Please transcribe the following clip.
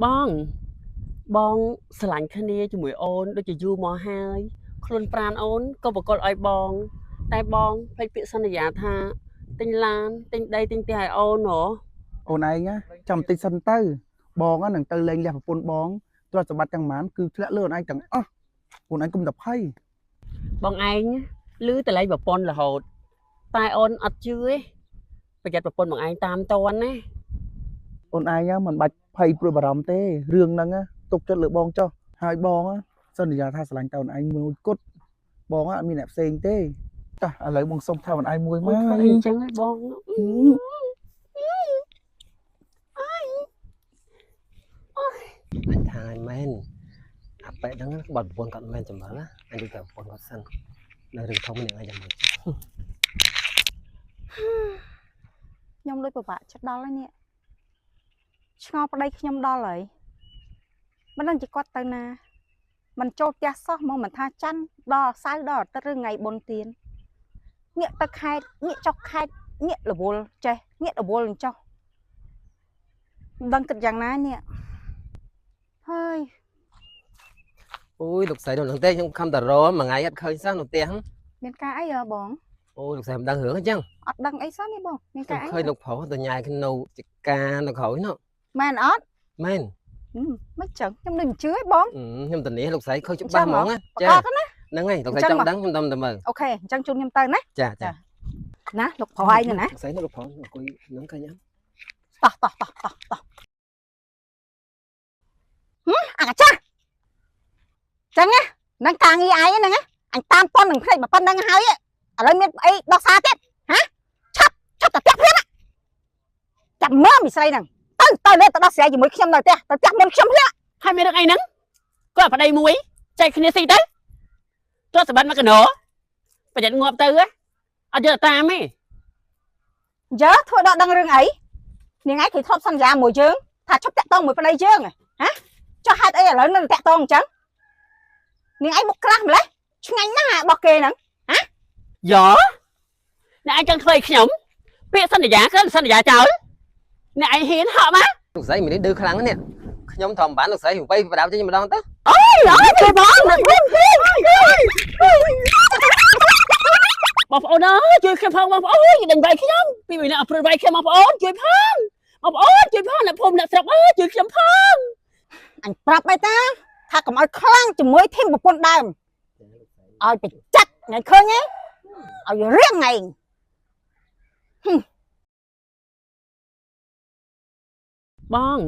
បងបងស្រឡាញ់គ្នាជាមួយអូនដូចជាយូរមកហើយខ្លួនប្រានអូនក៏បកលឲ្យបងតែបងភ្លេចពាក្យសន្យាថាទិញឡានទិញដីទិញផ្ទះឲ្យអូនហ៎អូនឯងចាំបន្តិចសិនទៅបងនឹងទៅលេងលះប្រពន្ធបងទ្រព្យសម្បត្តិទាំងម៉ានគឺធ្លាក់លើអូនឯងទាំងអស់អូនឯងកុំតែភ័យបងឯងឮតលែងប្រពន្ធរហូតតែអូនអត់ជឿទេប្រយ័ត្នប្រពន្ធបងឯងតាមតន់ណាអូនឯងមិនបាច់ភ័យព្រួយបារម្ភទេរឿងហ្នឹងទុកចិត្តលើបងចុះហើយបងសន្យាថាស្រឡាញ់តើអូនឯងមួយគត់បងអត់មានអ្នកផ្សេងទេតោះឥឡូវបងសុំថាអូនឯងមួយមកអញ្ចឹងហើយបងអញថាអញមែនអាប៉ែហ្នឹងបាត់ប្រពន្ធគាត់មិនមែនចម្លើណាអញទៅប្រពន្ធគាត់សិននៅរឿងធំនេះអញចាំមើលខ្ញុំដូចពិបាកចិត្តដល់ហើយនេះឆ្ងល់ប្តីខ្ញុំដល់ហើយមិនដឹងជាគាត់ទៅណាមិនចូលផ្ទះសោះមកមិនថាច័ន្ទដល់សៅរ៍ដល់អាទិត្យឬថ្ងៃបុណ្យទានងាកទៅខេត្តងាកចុះខេត្តងាករវល់ចេះងាករវល់នឹងចុះមិនដឹងគិតយ៉ាងណានេះហើយ អូយលោកស្រីនៅនឹងទេខ្ញុំខំតែរមមួយថ្ងៃអត់ឃើញសោះនៅផ្ទះមានការអីហ៎បង អូយលោកស្រីមិនដឹងរឿងអញ្ចឹង អត់ដឹងអីសោះនេះបងមានការអី ឃើញលោកប្រុសទៅញ៉ាយក្នុងចការនៅក្រោយនោះ មែនអត់ មែន មិនចឹងខ្ញុំនឹងជឿឯងបង ខ្ញុំទៅនេះលោកស្រីឃើញច្បាស់ហ្មងចាហ្នឹងហើយលោកស្រីចង់ដឹងខ្ញុំទៅមើល អូខេអញ្ចឹងជូនខ្ញុំទៅណា ចាចា ណាលោកប្រុសឯងណា លោកស្រីនៅលោកប្រុសអង្គុយនឹងឃើញអត់ តោះអាចាចឹងណានឹងការងារឯងហ្នឹងអញតាមប៉ុននឹងភ្លេចប៉ុណ្្នឹងហើយឥឡូវមានអីដោះសារទៀតហ៎ឆាប់ទៅផ្ទះភ្លាមចាំមើលមីស្រីហ្នឹងទៅលេទៅដោះស្រាយជាមួយខ្ញុំនៅផ្ទះទៅផ្ទះមុនខ្ញុំភ្លាម ហើយមានរឿងអីហ្នឹងគាត់ប្តីមួយចែកគ្នាស៊ីទៅទ្រព្យសម្បត្តិមកកណោប្រយ័ត្នងាប់ទៅអត់យកតាមទេ យើធ្វើដល់ដឹងរឿងអីនាងឯងគេធ្លាប់សន្យាមួយយើងថាជប់តាក់តងមួយប្តីយើងហ៎ចុះហេតុអីឥឡូវនៅតាក់តងអញ្ចឹងនាងឯងមុខក្រាស់ម្លេះឆ្ងាញ់ណាស់របស់គេហ្នឹងហ៎យ៉អ្នកឯងចង់ធ្វើឲ្យខ្ញុំពាក្យសន្យាគឺសន្យាចោលអ្នកឯងហ៊ានហក់មក លោកស្រីមាននេះឌឺខ្លាំងនេះខ្ញុំធំបានលោកស្រីវៃបដៅចេញម្ដងទៅ អូយជួយបងបងប្អូនអើយជួយខ្ញុំផងបងប្អូនដេញវាយខ្ញុំពីវិញ្ញាណអព្រួយវាយខ្ញុំបងប្អូនជួយផងបងប្អូនជួយផងអ្នកភូមិអ្នកស្រុកអើយជួយខ្ញុំផង អញប្រាប់ឯតាថាកុំឲ្យខ្លាំងជាមួយធីមប្រពន្ធដើមឲ្យទៅចាត់ថ្ងៃឃើញទេឲ្យរៀងថ្ងៃបង